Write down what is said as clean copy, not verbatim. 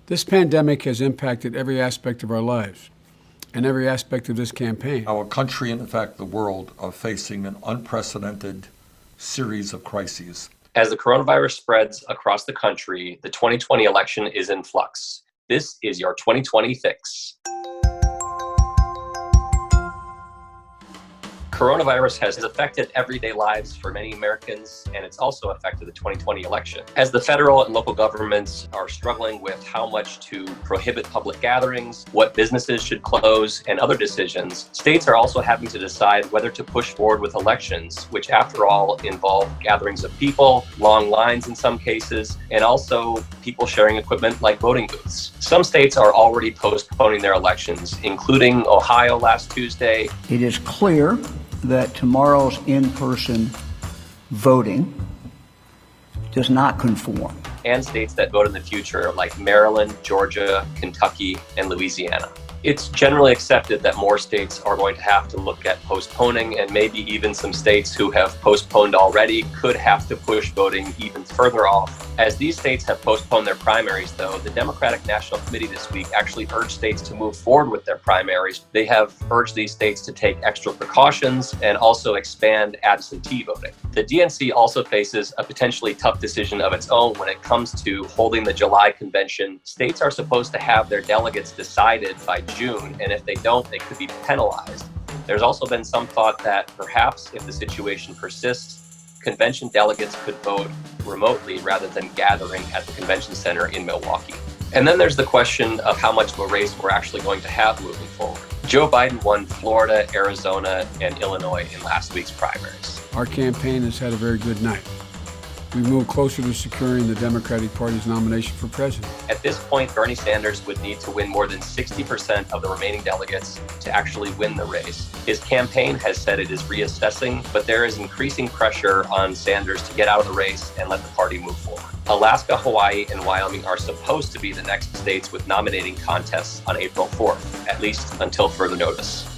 This pandemic has impacted every aspect of our lives and every aspect of this campaign. Our country, and in fact the world, are facing an unprecedented series of crises. As the coronavirus spreads across the country, the 2020 election is in flux. This is your 2020 Fix. Coronavirus has affected everyday lives for many Americans, and it's also affected the 2020 election. As the federal and local governments are struggling with how much to prohibit public gatherings, what businesses should close, and other decisions, states are also having to decide whether to push forward with elections, which after all involve gatherings of people, long lines in some cases, and also people sharing equipment like voting booths. Some states are already postponing their elections, including Ohio last Tuesday. It is clear that tomorrow's in-person voting does not conform. And states that vote in the future, like Maryland, Georgia, Kentucky, and Louisiana. It's generally accepted that more states are going to have to look at postponing, and maybe even some states who have postponed already could have to push voting even further off. As these states have postponed their primaries, though, the Democratic National Committee this week actually urged states to move forward with their primaries. They have urged these states to take extra precautions and also expand absentee voting. The DNC also faces a potentially tough decision of its own when it comes to holding the July convention. States are supposed to have their delegates decided by June, and if they don't, they could be penalized. There's also been some thought that perhaps if the situation persists, convention delegates could vote remotely rather than gathering at the convention center in Milwaukee. And then there's the question of how much of a race we're actually going to have moving forward. Joe Biden won Florida, Arizona, and Illinois in last week's primaries. Our campaign has had a very good night. We moved closer to securing the Democratic Party's nomination for president. At this point, Bernie Sanders would need to win more than 60% of the remaining delegates to actually win the race. His campaign has said it is reassessing, but there is increasing pressure on Sanders to get out of the race and let the party move forward. Alaska, Hawaii, and Wyoming are supposed to be the next states with nominating contests on April 4th, at least until further notice.